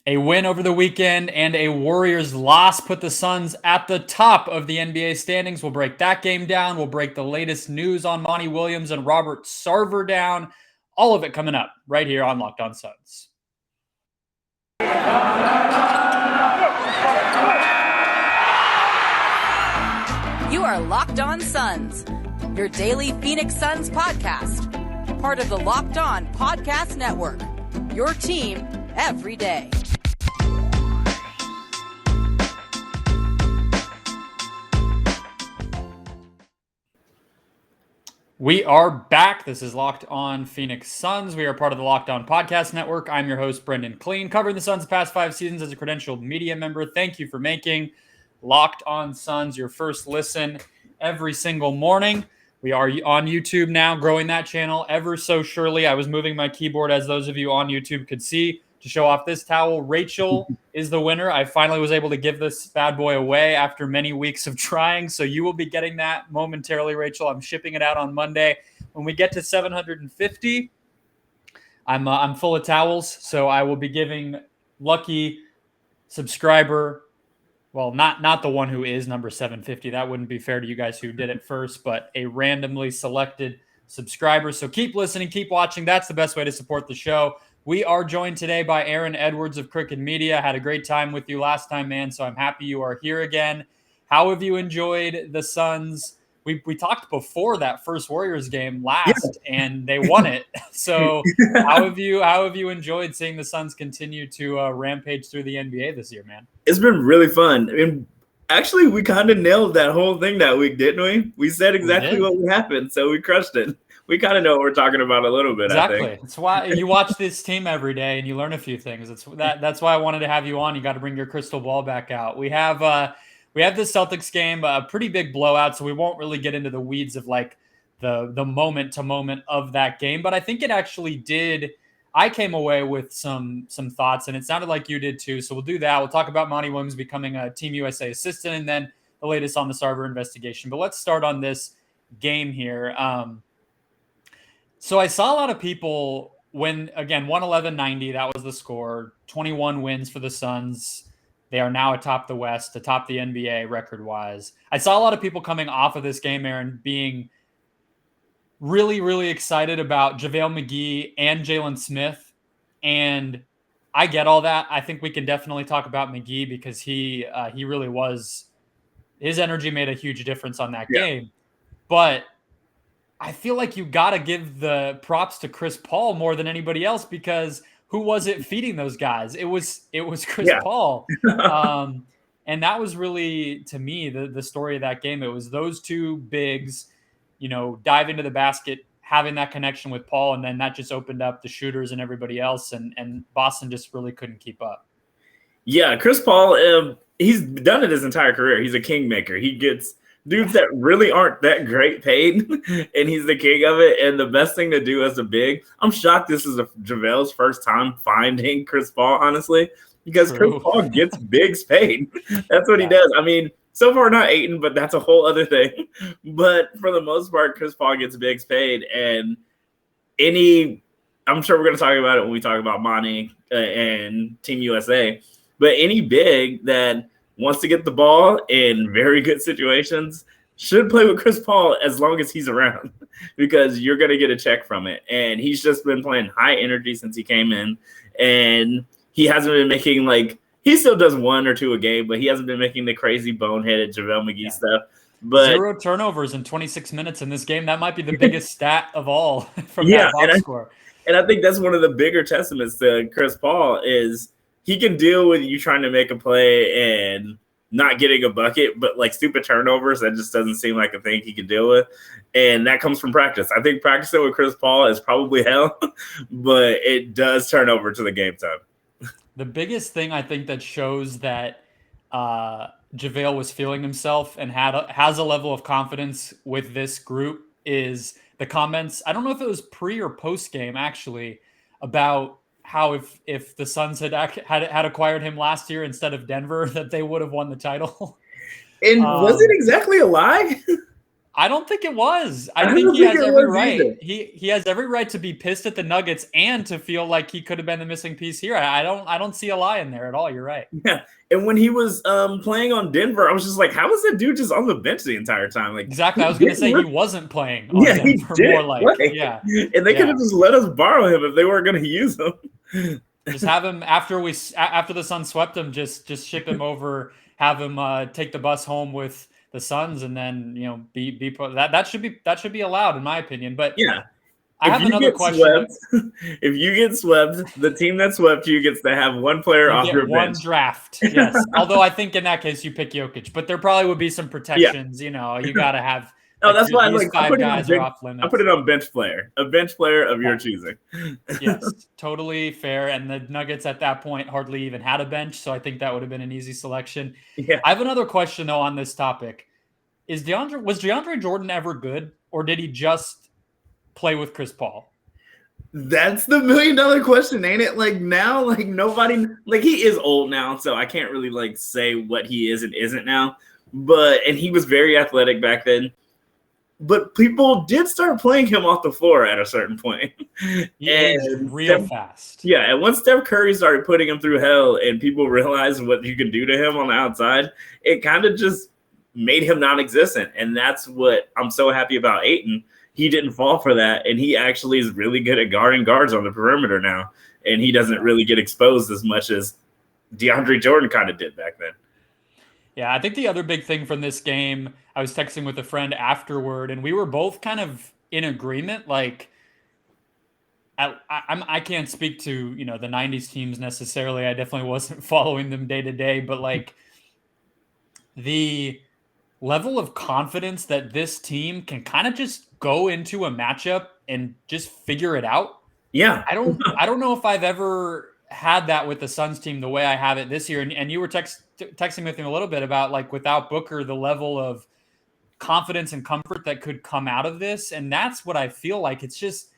A win over the weekend and a Warriors loss put the Suns at the top of the NBA standings. We'll break that game down. We'll break the latest news on Monty Williams and Robert Sarver down. All of it coming up right here on Locked On Suns. You are Locked On Suns, your daily Phoenix Suns podcast. Part of the Locked On Podcast Network, your team every day. We are back. This is Locked On Phoenix Suns. We are part of the Locked On Podcast Network. I'm your host, Brendon Kleen, covering the Suns the past 5 seasons as a credentialed media member. Thank you for making Locked On Suns your first listen every single morning. We are on YouTube now, growing that channel ever so surely. I was moving my keyboard, as those of you on YouTube could see, to show off this towel. Rachel is the winner. I finally was able to give this bad boy away after many weeks of trying. So you will be getting that momentarily, Rachel. I'm shipping it out on Monday. When we get to 750, I'm full of towels. So I will be giving lucky subscriber, well, not the one who is number 750. That wouldn't be fair to you guys who did it first, but a randomly selected subscriber. So keep listening, keep watching. That's the best way to support the show. We are joined today by Aaron Edwards of Crooked Media. Had a great time with you last time, man, so I'm happy you are here again. How have you enjoyed the Suns? We talked before that first Warriors game last, and they won it. So how have you enjoyed seeing the Suns continue to rampage through the NBA this year, man? It's been really fun. I mean, actually, we kind of nailed that whole thing that week, didn't we? We said exactly what would happen, so we crushed it. We kind of know what we're talking about a little bit. Exactly. I think. That's why you watch this team every day and you learn a few things. That's why I wanted to have you on. You got to bring your crystal ball back out. We have this Celtics game, a pretty big blowout, so we won't really get into the weeds of like the moment to moment of that game. But I think it actually did. I came away with some thoughts, and it sounded like you did too. So we'll do that. We'll talk about Monty Williams becoming a Team USA assistant, and then the latest on the Sarver investigation. But let's start on this game here. So I saw a lot of people when, again, 111-90, that was the score, 21 wins for the Suns. They are now atop the West, atop the NBA record-wise. I saw a lot of people coming off of this game, Aaron, being really, really excited about JaVale McGee and Jalen Smith. And I get all that. I think we can definitely talk about McGee because he really was – his energy made a huge difference on that game. But – I feel like you got to give the props to Chris Paul more than anybody else because who was it feeding those guys? It was Chris Paul. And that was really, to me, the story of that game. It was those two bigs, diving to the basket, having that connection with Paul, and then that just opened up the shooters and everybody else, and Boston just really couldn't keep up. Yeah, Chris Paul, he's done it his entire career. He's a kingmaker. He gets dudes that really aren't that great paid, and he's the king of it. And the best thing to do as a big, I'm shocked this is JaVale's first time finding Chris Paul, honestly, because Chris Paul gets bigs paid. That's what he does. I mean, so far not Ayton, but that's a whole other thing. But for the most part, Chris Paul gets bigs paid. And I'm sure we're going to talk about it when we talk about Monty and Team USA, but any big that wants to get the ball in very good situations should play with Chris Paul as long as he's around because you're going to get a check from it. And he's just been playing high energy since he came in, and he hasn't been making he still does 1 or 2 a game, but he hasn't been making the crazy boneheaded JaVale McGee stuff. But 0 turnovers in 26 minutes in this game. That might be the biggest stat of all from that box score. And I think that's one of the bigger testaments to Chris Paul is he can deal with you trying to make a play and not getting a bucket, but stupid turnovers, that just doesn't seem like a thing he can deal with. And that comes from practice. I think practicing with Chris Paul is probably hell, but it does turn over to the game time. The biggest thing I think that shows that JaVale was feeling himself and has a level of confidence with this group is the comments. I don't know if it was pre or post game actually about how if the Suns had acquired him last year instead of Denver, that they would have won the title. And was it exactly a lie? I don't think it was. I don't think he think has it every was right. either. He has every right to be pissed at the Nuggets and to feel like he could have been the missing piece here. I don't see a lie in there at all. You're right. Yeah. And when he was playing on Denver, I was just like, how was that dude just on the bench the entire time? Like, Exactly. I was going to say he wasn't playing on yeah, he Denver, didn't more like, play. yeah. And they could have just let us borrow him if they weren't going to use him. Just have him after the Suns swept him, just ship him over, have him take the bus home with the Suns, and then be that should be allowed in my opinion. But yeah, I have another question. If you get swept, the team that swept you gets to have one player off your one bench. draft. Yes, although I think in that case you pick Jokic, but there probably would be some protections. You got to have. No, that's why these five guys are off limits. I put it on bench player, a bench player of your choosing. Yes, totally fair. And the Nuggets at that point hardly even had a bench, so I think that would have been an easy selection. Yeah. I have another question though on this topic. Was DeAndre Jordan ever good, or did he just play with Chris Paul? That's the $1 million question, ain't it? Like now, like nobody, like he is old now, so I can't really like say what he is and isn't now. And he was very athletic back then. But people did start playing him off the floor at a certain point. He aged real fast. Yeah, and once Steph Curry started putting him through hell and people realized what you can do to him on the outside, it kind of just made him non-existent. And that's what I'm so happy about Ayton. He didn't fall for that, and he actually is really good at guarding guards on the perimeter now. And he doesn't really get exposed as much as DeAndre Jordan kind of did back then. Yeah, I think the other big thing from this game, I was texting with a friend afterward, and we were both kind of in agreement. Like, I can't speak to the '90s teams necessarily. I definitely wasn't following them day to day, but like the level of confidence that this team can kind of just go into a matchup and just figure it out. Yeah, I don't know if I've ever had that with the Suns team the way I have it this year. And you were texting with me a little bit about like without Booker, the level of confidence and comfort that could come out of this. And that's what I feel like. It's just,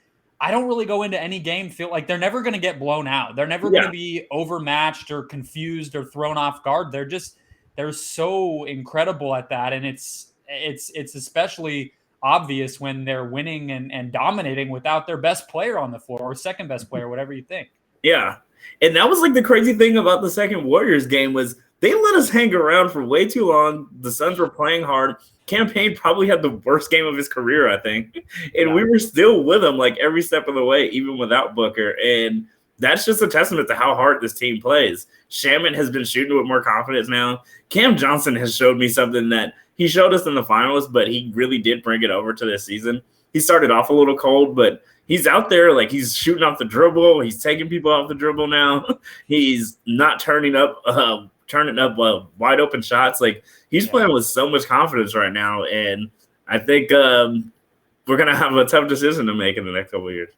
I don't really go into any game feel like they're never going to get blown out. They're never going to be overmatched or confused or thrown off guard. They're so incredible at that. And it's especially obvious when they're winning and dominating without their best player on the floor or second best player, whatever you think. Yeah. And that was like the crazy thing about the second Warriors game was they let us hang around for way too long. The Suns were playing hard. Cam Payne probably had the worst game of his career, I think. And we were still with him like every step of the way, even without Booker. And that's just a testament to how hard this team plays. Shaman has been shooting with more confidence now. Cam Johnson has showed me something that he showed us in the finals, but he really did bring it over to this season. He started off a little cold, but he's out there, like he's shooting off the dribble. He's taking people off the dribble now. He's not turning up wide open shots. Like he's playing with so much confidence right now. And I think we're going to have a tough decision to make in the next couple of years.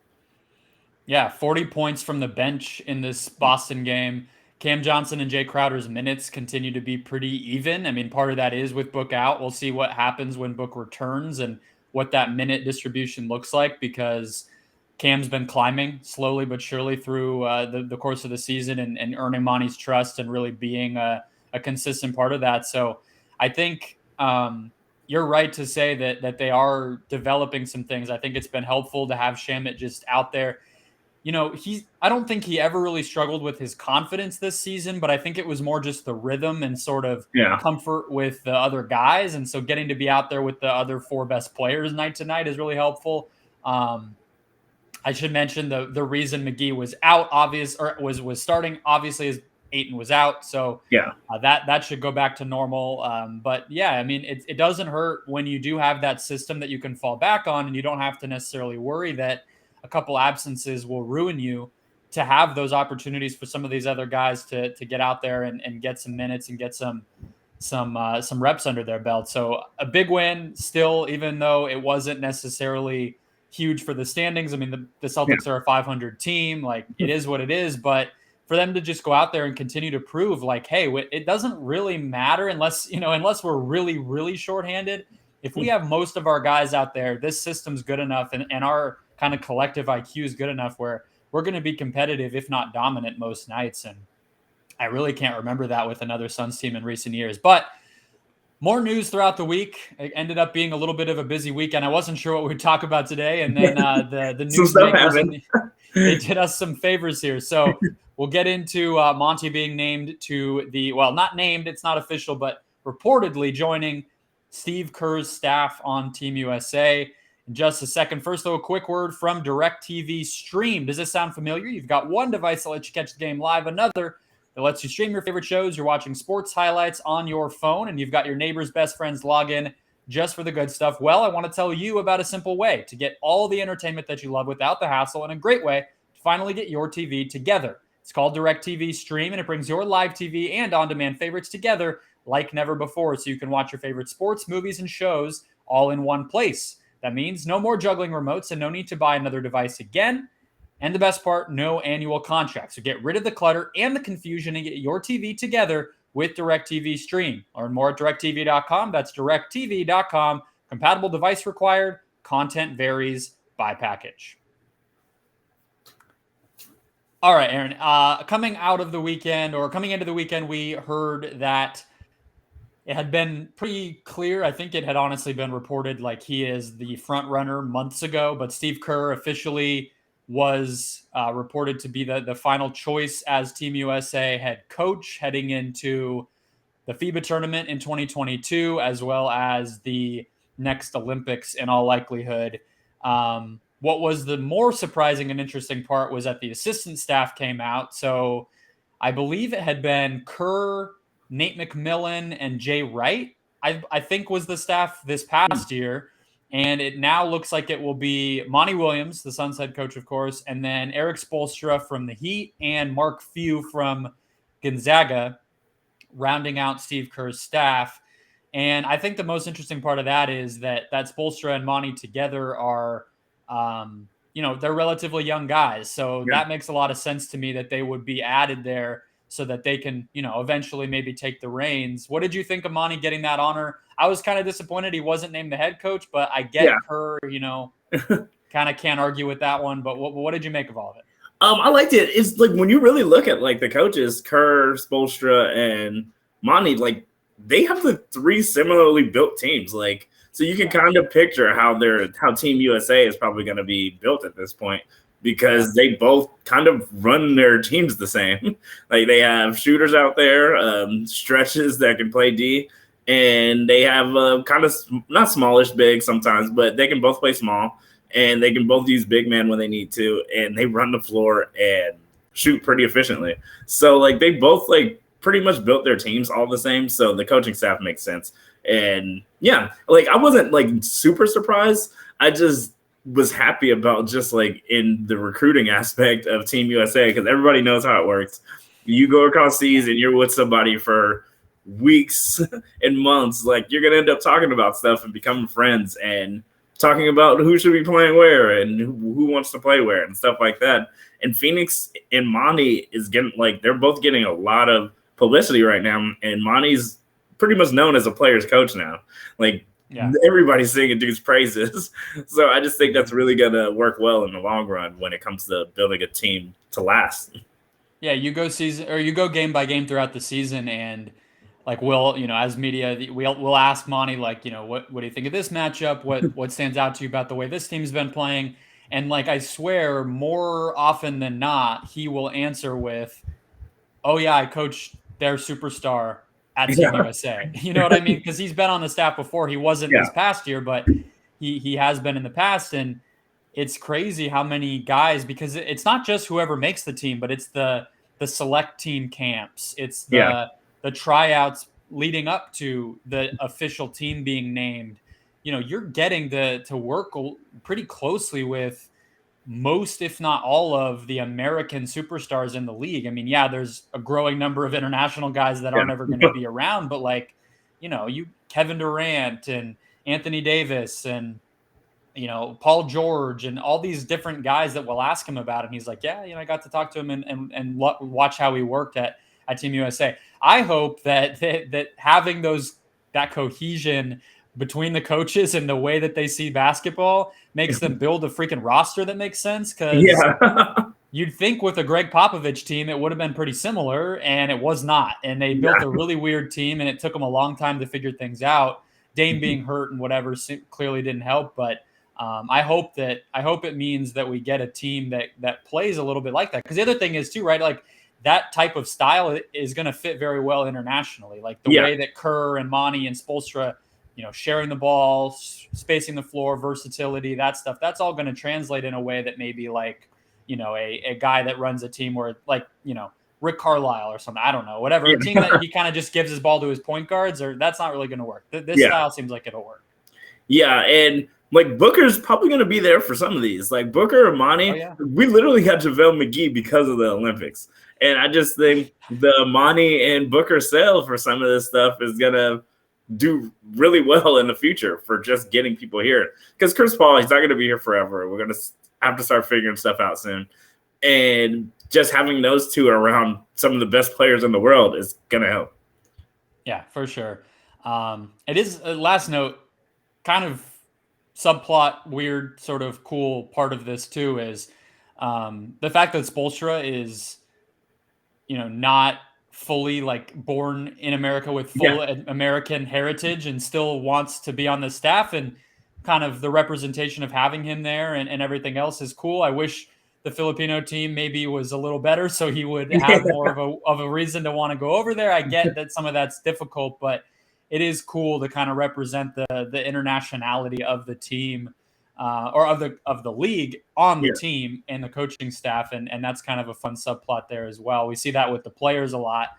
Yeah, 40 points from the bench in this Boston game. Cam Johnson and Jay Crowder's minutes continue to be pretty even. I mean, part of that is with Book out. We'll see what happens when Book returns and what that minute distribution looks like, because Cam's been climbing slowly but surely through the course of the season and earning Monty's trust and really being a consistent part of that. So I think you're right to say that they are developing some things. I think it's been helpful to have Shamet just out there. I don't think he ever really struggled with his confidence this season, but I think it was more just the rhythm and sort of comfort with the other guys. And so getting to be out there with the other four best players night to night is really helpful. I should mention the reason McGee was out, was starting, obviously, is Ayton was out. So that should go back to normal. But yeah, I mean, it doesn't hurt when you do have that system that you can fall back on, and you don't have to necessarily worry that a couple absences will ruin you, to have those opportunities for some of these other guys to get out there and get some minutes and get some reps under their belt. So a big win still, even though it wasn't necessarily huge for the standings. I mean, the Celtics are a 500 team. Like, it is what it is. But for them to just go out there and continue to prove, like, hey, it doesn't really matter unless we're really, really shorthanded. If we have most of our guys out there, this system's good enough, and our kind of collective IQ is good enough where we're going to be competitive, if not dominant, most nights. And I really can't remember that with another Suns team in recent years. But More news throughout the week. It ended up being a little bit of a busy weekend. I wasn't sure what we'd talk about today, and then the Some stuff happened. they did us some favors here. So we'll get into Monty being named to not named, it's not official, but reportedly joining Steve Kerr's staff on Team USA in just a second. First, though, a quick word from DirecTV Stream. Does this sound familiar? You've got one device that lets you catch the game live, another that lets you stream your favorite shows. You're watching sports highlights on your phone, and you've got your neighbor's best friends log in just for the good stuff. Well, I want to tell you about a simple way to get all the entertainment that you love without the hassle, and a great way to finally get your TV together. It's called DirecTV Stream, and it brings your live TV and on-demand favorites together like never before, so you can watch your favorite sports, movies, and shows all in one place. That means no more juggling remotes and no need to buy another device again. And the best part, no annual contract. So get rid of the clutter and the confusion and get your TV together with DirecTV Stream. Learn more at directtv.com. That's directtv.com. Compatible device required. Content varies by package. All right, Aaron. Coming into the weekend, we heard that it had been pretty clear. I think it had honestly been reported like he is the front runner months ago, but Steve Kerr officially was reported to be the final choice as Team USA head coach heading into the FIBA tournament in 2022, as well as the next Olympics in all likelihood. What was the more surprising and interesting part was that the assistant staff came out. So I believe it had been Kerr, Nate McMillan, and Jay Wright, I think was the staff this past year. And it now looks like it will be Monty Williams, the Suns head coach, of course, and then Eric Spoelstra from the Heat and Mark Few from Gonzaga, rounding out Steve Kerr's staff. And I think the most interesting part of that is that Spoelstra and Monty together are, they're relatively young guys. So that makes a lot of sense to me that they would be added there so that they can, eventually maybe take the reins. What did you think of Monty getting that honor? I was kind of disappointed he wasn't named the head coach, but I get her, kind of can't argue with that one. But what did you make of all of it? I liked it. It's like when you really look at like the coaches, Kerr, Spoelstra, and Monty, like they have the three similarly built teams. Like, so you can kind of picture how Team USA is probably going to be built at this point, because they both kind of run their teams the same. Like they have shooters out there, stretches that can play D, and they have kind of not smallish big sometimes, but they can both play small, and they can both use big man when they need to, and they run the floor and shoot pretty efficiently. So like they both like pretty much built their teams all the same. So the coaching staff makes sense. And yeah, like I wasn't like super surprised. I just was happy about just like in the recruiting aspect of Team USA, because everybody knows how it works. You go across seas and you're with somebody for weeks and months, like you're gonna end up talking about stuff and becoming friends and talking about who should be playing where and who wants to play where and stuff like that. And Phoenix and Monty is getting like they're both getting a lot of publicity right now, and Monty's pretty much known as a player's coach now. Like everybody's singing dude's praises. So I just think that's really gonna work well in the long run when it comes to building a team to last. Yeah, you go game by game throughout the season, and like as media, we'll ask Monty like, what do you think of this matchup? What stands out to you about the way this team's been playing? And like I swear, more often than not, he will answer with, "Oh yeah, I coached their superstar at Team USA." You know what I mean? Because he's been on the staff before. He wasn't this past year, but he has been in the past. And it's crazy how many guys, because it's not just whoever makes the team, but it's the select team camps. It's the tryouts leading up to the official team being named. You're getting to work pretty closely with most, if not all, of the American superstars in the league. I mean, there's a growing number of international guys that aren't ever going to be around, but like, Kevin Durant and Anthony Davis and, Paul George and all these different guys that will ask him about it. And he's like, I got to talk to him and watch how he worked at Team USA. I hope that having that cohesion between the coaches and the way that they see basketball makes them build a freaking roster that makes sense. Because you'd think with a Greg Popovich team, it would have been pretty similar, and it was not. And they built a really weird team, and it took them a long time to figure things out. Dame being hurt and whatever clearly didn't help, but I hope it means that we get a team that plays a little bit like that. Because the other thing is too, right? Like that type of style is going to fit very well internationally. Like the way that Kerr and Monty and Spoelstra, sharing the ball, spacing the floor, versatility, that stuff. That's all going to translate in a way that maybe like a guy that runs a team where like Rick Carlisle or something. I don't know, whatever. A team that he kind of just gives his ball to his point guards, or that's not really going to work. This style seems like it'll work. Yeah, and like Booker's probably going to be there for some of these. Like Booker or Monty, we literally got JaVale McGee because of the Olympics. And I just think the Monty and Booker sale for some of this stuff is going to do really well in the future for just getting people here. Because Chris Paul, he's not going to be here forever. We're going to have to start figuring stuff out soon. And just having those two around some of the best players in the world is going to help. Yeah, for sure. It is, last note, kind of subplot, weird, sort of cool part of this too is the fact that Spoelstra is, not fully like born in America with full American heritage and still wants to be on the staff, and kind of the representation of having him there and everything else is cool. I wish the Filipino team maybe was a little better so he would have more of a reason to want to go over there. I get that some of that's difficult, but it is cool to kind of represent the internationality of the team or of the league on the team and the coaching staff. And that's kind of a fun subplot there as well. We see that with the players a lot,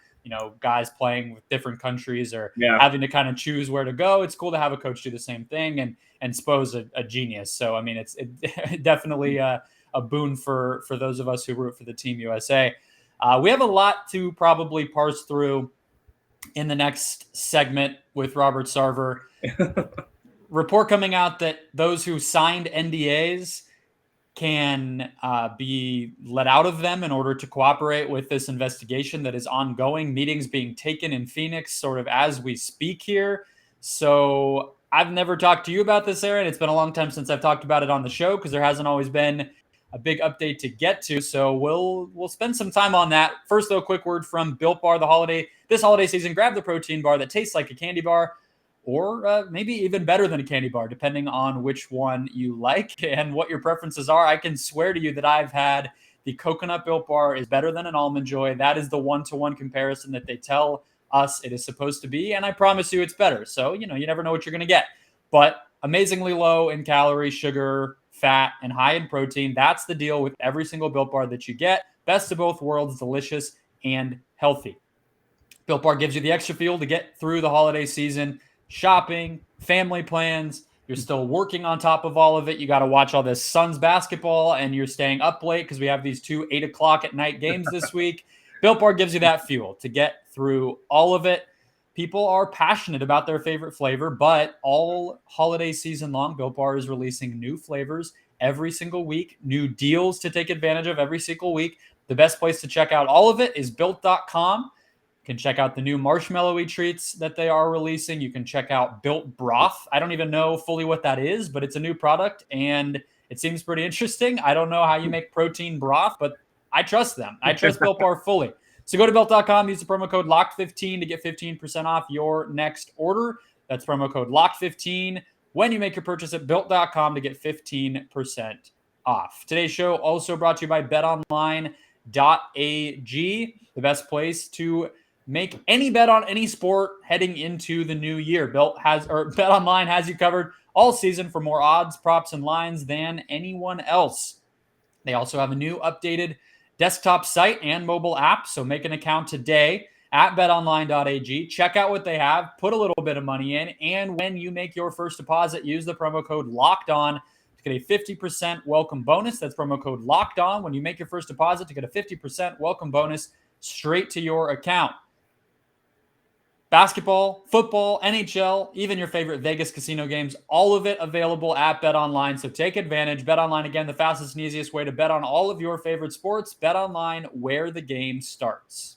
guys playing with different countries or having to kind of choose where to go. It's cool to have a coach do the same thing, and Spo's a genius. So, I mean, it's definitely a boon for those of us who root for the Team USA. We have a lot to probably parse through in the next segment with Robert Sarver. Report coming out that those who signed NDAs can be let out of them in order to cooperate with this investigation that is ongoing. Meetings being taken in Phoenix sort of as we speak here. So I've never talked to you about this, Aaron. It's been a long time since I've talked about it on the show because there hasn't always been a big update to get to. So we'll spend some time on that. First, though, a quick word from Built Bar. This holiday season, grab the protein bar that tastes like a candy bar, or maybe even better than a candy bar, depending on which one you like and what your preferences are. I can swear to you that I've had the coconut Built Bar is better than an Almond Joy. That is the one-to-one comparison that they tell us it is supposed to be, and I promise you it's better. So, you never know what you're going to get. But amazingly low in calories, sugar, fat, and high in protein. That's the deal with every single Built Bar that you get. Best of both worlds, delicious and healthy. Built Bar gives you the extra fuel to get through the holiday season. Shopping, family plans, you're still working on top of all of it. You got to watch all this Suns basketball, and you're staying up late because we have these 2 8:00 at night games this week. Built Bar gives you that fuel to get through all of it. People are passionate about their favorite flavor, but all holiday season long, Built Bar is releasing new flavors every single week, new deals to take advantage of every single week. The best place to check out all of it is Built.com. You can check out the new marshmallowy treats that they are releasing. You can check out Built Broth. I don't even know fully what that is, but it's a new product, and it seems pretty interesting. I don't know how you make protein broth, but I trust them. I trust Built Bar fully. So go to Built.com, use the promo code LOCKED15 to get 15% off your next order. That's promo code LOCKED15 when you make your purchase at Built.com to get 15% off. Today's show also brought to you by BetOnline AG, the best place to make any bet on any sport heading into the new year. BetOnline has you covered all season for more odds, props, and lines than anyone else. They also have a new updated desktop site and mobile app, so make an account today at betonline.ag. Check out what they have, put a little bit of money in, and when you make your first deposit, use the promo code LOCKEDON to get a 50% welcome bonus. That's promo code LOCKEDON when you make your first deposit to get a 50% welcome bonus straight to your account. Basketball, football, NHL, even your favorite Vegas casino games, all of it available at BetOnline. So take advantage. BetOnline, again, the fastest and easiest way to bet on all of your favorite sports. BetOnline, where the game starts.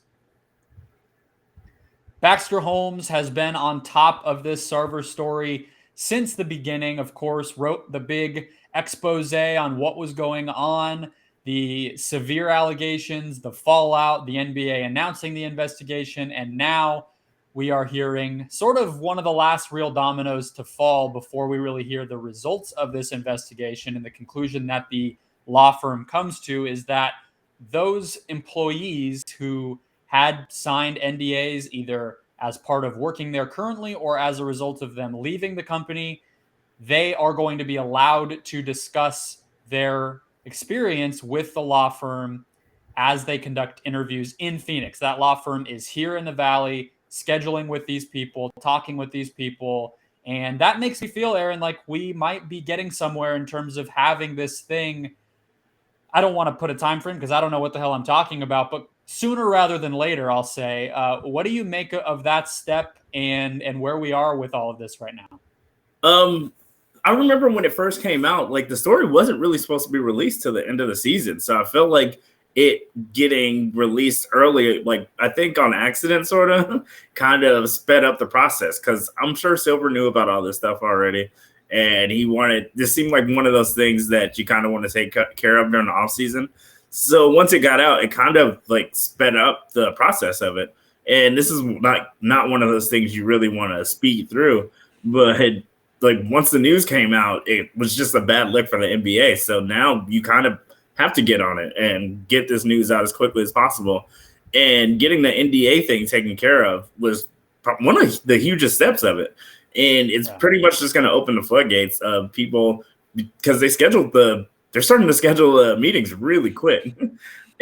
Baxter Holmes has been on top of this Sarver story since the beginning, of course, wrote the big expose on what was going on the severe allegations, the fallout, the NBA announcing the investigation, and now we are hearing sort of one of the last real dominoes to fall before we really hear the results of this investigation. And the conclusion that the law firm comes to is that those employees who had signed NDAs either as part of working there currently or as a result of them leaving the company, they are going to be allowed to discuss their experience with the law firm as they conduct interviews in Phoenix. That law firm is here in the Valley, scheduling with these people, talking with these people. And that makes me feel, Aaron, like we might be getting somewhere in terms of having this thing. I don't want to put a time frame because I don't know what the hell I'm talking about, but sooner rather than later, I'll say. What do you make of that step and where we are with all of this right now? I remember when it first came out, like the story wasn't really supposed to be released till the end of the season. So I felt like it getting released early, like I think on accident, sort of kind of sped up the process, because I'm sure Silver knew about all this stuff already. And this seemed like one of those things that you kind of want to take care of during the off season. So once it got out, it kind of like sped up the process of it. And this is not one of those things you really want to speed through. But like once the news came out, it was just a bad look for the NBA. So now you kind of have to get on it and get this news out as quickly as possible. And getting the NDA thing taken care of was one of the hugest steps of it. And it's pretty much just going to open the floodgates of people, because they're starting to schedule meetings really quick.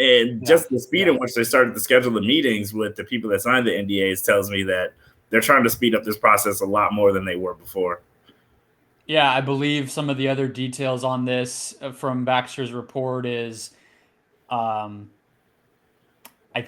And just the speed in which they started to schedule the meetings with the people that signed the NDAs tells me that they're trying to speed up this process a lot more than they were before. Yeah, I believe some of the other details on this from Baxter's report is I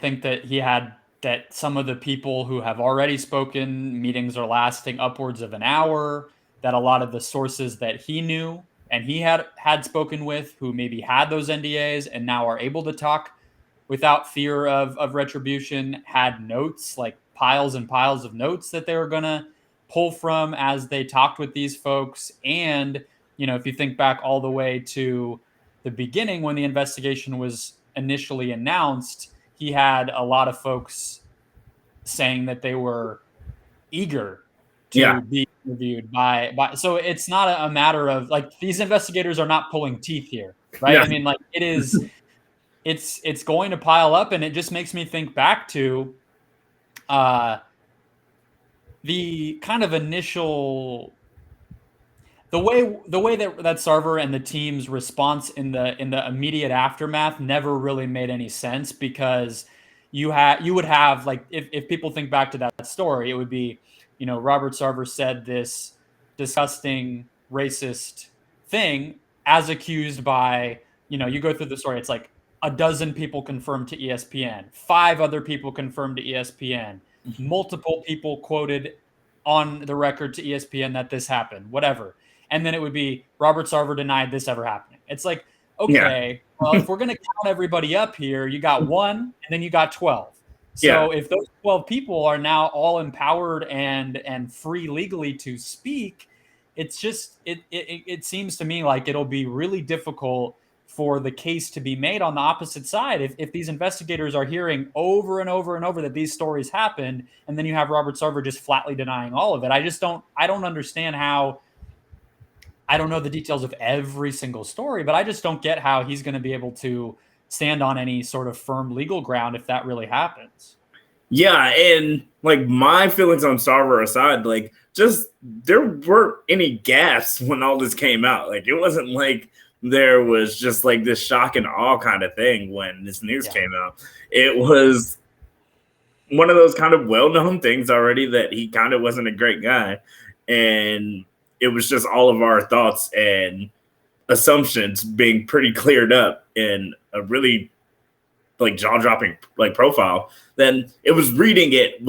think that some of the people who have already spoken, meetings are lasting upwards of an hour, that a lot of the sources that he knew and he had spoken with who maybe had those NDAs and now are able to talk without fear of retribution had notes, like piles and piles of notes that they were going to pull from as they talked with these folks. And, if you think back all the way to the beginning when the investigation was initially announced, he had a lot of folks saying that they were eager to be interviewed by. So it's not a matter of like, these investigators are not pulling teeth here, right? Yeah. I mean, like it's going to pile up, and it just makes me think back to the kind of initial, the way that Sarver and the team's response in the immediate aftermath never really made any sense, because you would have like, if people think back to that story, it would be, Robert Sarver said this disgusting racist thing as accused by, you go through the story, it's like a dozen people confirmed to ESPN, 5 other people confirmed to ESPN, multiple people quoted on the record to ESPN that this happened, whatever. And then it would be Robert Sarver denied this ever happening. It's like, okay, well, if we're going to count everybody up here, you got 1 and then you got 12. So if those 12 people are now all empowered and free legally to speak, it's just, it seems to me like it'll be really difficult for the case to be made on the opposite side. If these investigators are hearing over and over and over that these stories happened, and then you have Robert Sarver just flatly denying all of it, I don't understand how. I don't know the details of every single story, but I just don't get how he's going to be able to stand on any sort of firm legal ground if that really happens. Yeah, and like my feelings on Sarver aside, like just there weren't any gaps when all this came out. Like it wasn't like there was just like this shock and awe kind of thing when this news came out. It was one of those kind of well-known things already that he kind of wasn't a great guy. And it was just all of our thoughts and assumptions being pretty cleared up in a really like jaw-dropping like profile. Then it was reading it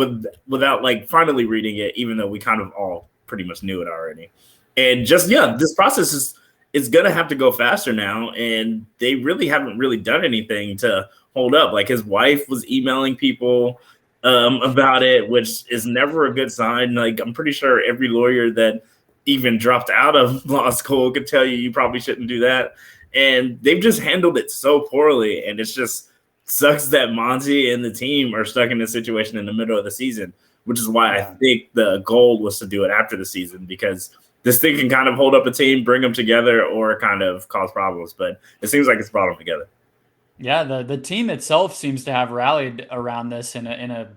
without like finally reading it, even though we kind of all pretty much knew it already. And just, this process is going to have to go faster now. And they really haven't really done anything to hold up. Like his wife was emailing people about it, which is never a good sign. Like I'm pretty sure every lawyer that even dropped out of law school could tell you probably shouldn't do that. And they've just handled it so poorly. And it's just sucks that Monty and the team are stuck in this situation in the middle of the season, which is why I think the goal was to do it after the season, because this thing can kind of hold up a team, bring them together, or kind of cause problems. But it seems like it's brought them together. Yeah, the team itself seems to have rallied around this in a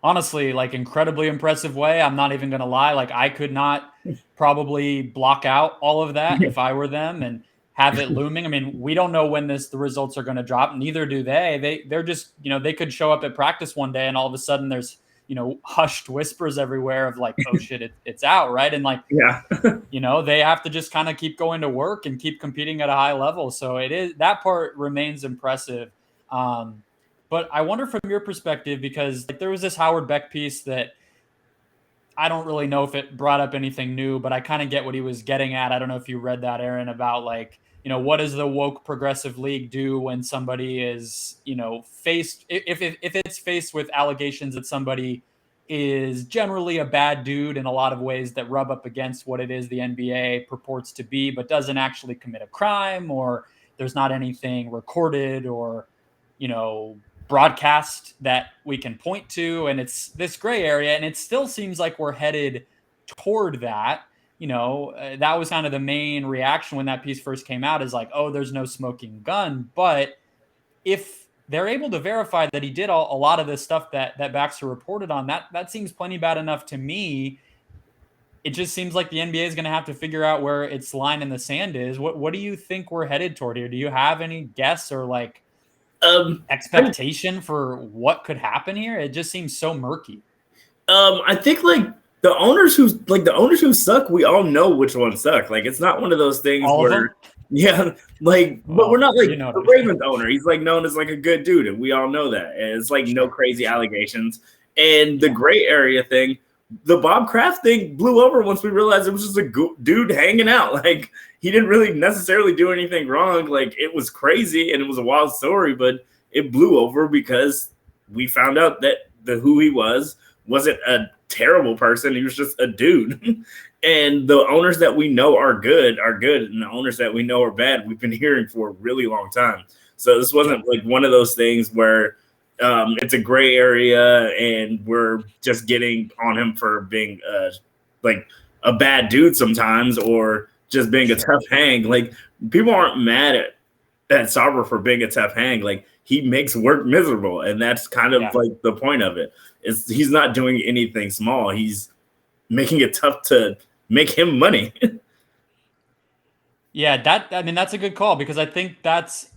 honestly, like, incredibly impressive way. I'm not even going to lie. Like, I could not probably block out all of that if I were them and have it looming. I mean, we don't know when the results are going to drop. Neither do they. They're just, they could show up at practice one day and all of a sudden there's, hushed whispers everywhere of like, oh shit, it's out. Right. And like, they have to just kind of keep going to work and keep competing at a high level. So that part remains impressive. But I wonder from your perspective, because like there was this Howard Beck piece that I don't really know if it brought up anything new, but I kind of get what he was getting at. I don't know if you read that, Aaron, about like, what does the woke progressive league do when somebody is, faced, if it's faced with allegations that somebody is generally a bad dude in a lot of ways that rub up against what it is the NBA purports to be, but doesn't actually commit a crime, or there's not anything recorded or, broadcast that we can point to. And it's this gray area. And it still seems like we're headed toward that. That was kind of the main reaction when that piece first came out, is like, oh, there's no smoking gun. But if they're able to verify that he did a lot of this stuff that Baxter reported on, that seems plenty bad enough to me. It just seems like the NBA is going to have to figure out where its line in the sand is. What do you think we're headed toward here? Do you have any guess or like expectation for what could happen here? It just seems so murky. I think like the owners who suck, we all know which ones suck. Like, it's not one of those things all where, but we're not like the Ravens owner. He's like known as like a good dude, and we all know that. And it's like no crazy allegations. And the gray area thing, the Bob Kraft thing blew over once we realized it was just a dude hanging out. Like, he didn't really necessarily do anything wrong. Like, it was crazy and it was a wild story, but it blew over because we found out that who he wasn't a terrible person. He was just a dude. And the owners that we know are good. And the owners that we know are bad, we've been hearing for a really long time. So this wasn't like one of those things where it's a gray area and we're just getting on him for being like a bad dude sometimes, or just being a tough hang. Like, people aren't mad at Sarver for being a tough hang. Like, he makes work miserable, and that's kind of like the point of it. Is he's not doing anything small. He's making it tough to make him money. That's a good call, because I think that's,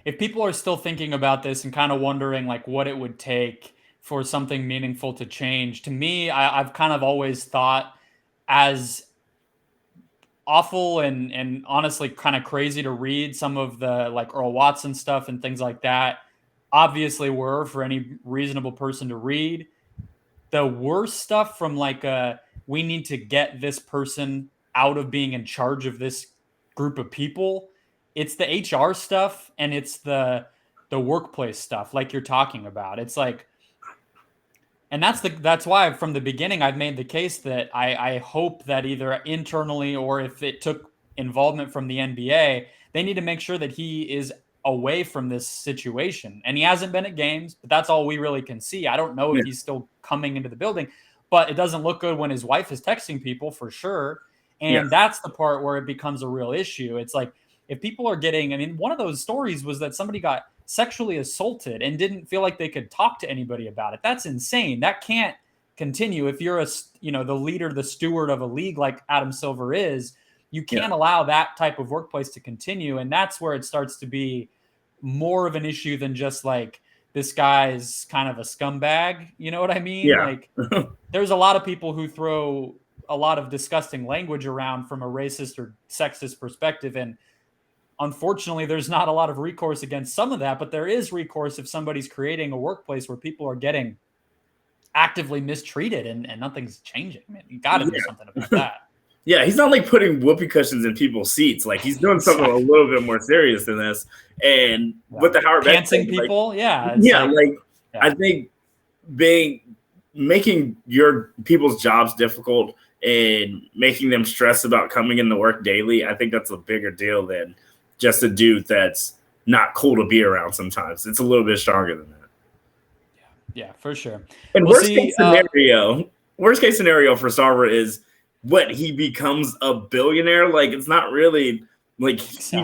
if people are still thinking about this and kind of wondering like what it would take for something meaningful to change, to me, I've kind of always thought, as awful and honestly kind of crazy to read some of the like Earl Watson stuff and things like that obviously were for any reasonable person to read, the worst stuff from like we need to get this person out of being in charge of this group of people, it's the HR stuff and it's the workplace stuff like you're talking about. It's like, and that's why from the beginning I've made the case that I hope that either internally or if it took involvement from the NBA, they need to make sure that he is away from this situation. And he hasn't been at games, but that's all we really can see. I don't know if he's still coming into the building, but it doesn't look good when his wife is texting people for sure. And that's the part where it becomes a real issue. It's like, if people are getting, I mean, one of those stories was that somebody got sexually assaulted and didn't feel like they could talk to anybody about it. That's insane. That can't continue. If you're the leader, the steward of a league like Adam Silver is, you can't allow that type of workplace to continue. And that's where it starts to be more of an issue than just like, this guy's kind of a scumbag. You know what I mean? Yeah. Like, there's a lot of people who throw a lot of disgusting language around from a racist or sexist perspective. And unfortunately, there's not a lot of recourse against some of that, but there is recourse if somebody's creating a workplace where people are getting actively mistreated and nothing's changing. I mean, you got to do something about that. Yeah, he's not like putting whoopee cushions in people's seats. Like, he's doing something a little bit more serious than this. And with the Howard Beck thing, people, I think making your people's jobs difficult and making them stress about coming into work daily, I think that's a bigger deal than just a dude that's not cool to be around sometimes. It's a little bit stronger than that. Yeah, for sure. And worst case scenario for Sarver is what he becomes a billionaire. Like, it's not really like he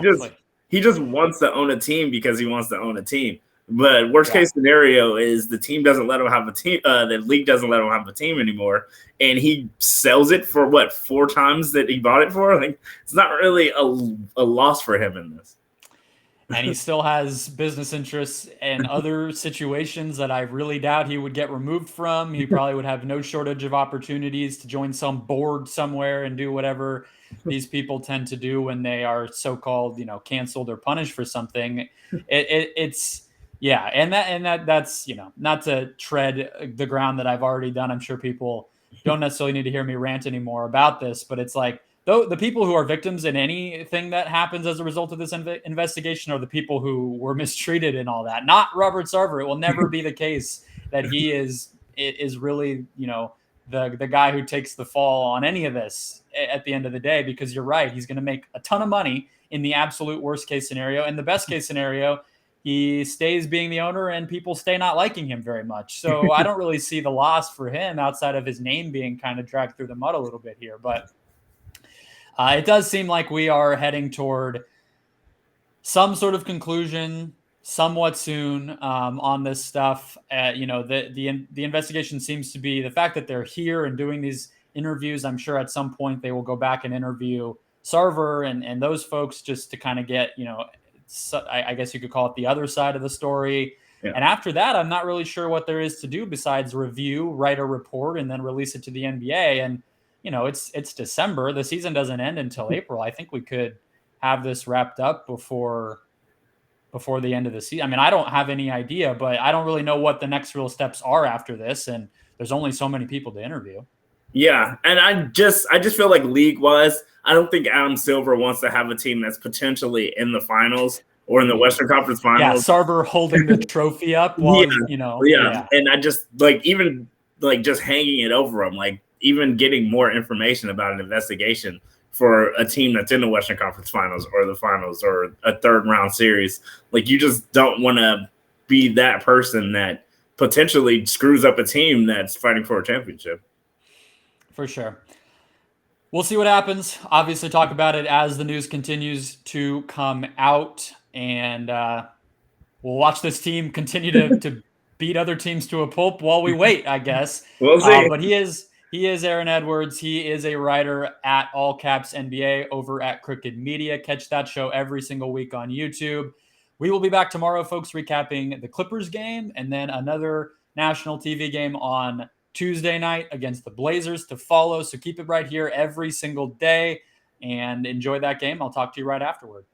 just wants to own a team because he wants to own a team. But worst case scenario is the team doesn't let him have a team. The league doesn't let him have a team anymore, and he sells it for 4 times that he bought it for. Like, it's not really a loss for him in this. And he still has business interests in other situations that I really doubt he would get removed from. He probably would have no shortage of opportunities to join some board somewhere and do whatever these people tend to do when they are so-called, canceled or punished for something. It's that's, not to tread the ground that I've already done. I'm sure people don't necessarily need to hear me rant anymore about this, but it's like, though the people who are victims in anything that happens as a result of this investigation are the people who were mistreated and all that. Not Robert Sarver. It will never be the case that he is really, the guy who takes the fall on any of this at the end of the day, because you're right. He's going to make a ton of money in the absolute worst case scenario. And the best case scenario, he stays being the owner and people stay not liking him very much. So I don't really see the loss for him outside of his name being kind of dragged through the mud a little bit here. But it does seem like we are heading toward some sort of conclusion somewhat soon on this stuff. The investigation seems to be the fact that they're here and doing these interviews. I'm sure at some point they will go back and interview Sarver and those folks just to kind of get, I guess you could call it the other side of the story. Yeah. And after that, I'm not really sure what there is to do besides review, write a report, and then release it to the NBA. And it's December. The season doesn't end until April. I think we could have this wrapped up before the end of the season. I mean, I don't have any idea, but I don't really know what the next real steps are after this. And there's only so many people to interview. Yeah. And I just feel like league-wise, I don't think Adam Silver wants to have a team that's potentially in the finals or in the Western Conference Finals. Yeah, Sarver holding the trophy up while, And I just even just hanging it over him, even getting more information about an investigation for a team that's in the Western Conference Finals or the Finals or a third-round series. You just don't want to be that person that potentially screws up a team that's fighting for a championship. For sure. We'll see what happens. Obviously, talk about it as the news continues to come out. And we'll watch this team continue to beat other teams to a pulp while we wait, I guess. We'll see. But he is Aaron Edwards. He is a writer at All Caps NBA over at Crooked Media. Catch that show every single week on YouTube. We will be back tomorrow, folks, recapping the Clippers game and then another national TV game on Tuesday night against the Blazers to follow. So keep it right here every single day and enjoy that game. I'll talk to you right afterward.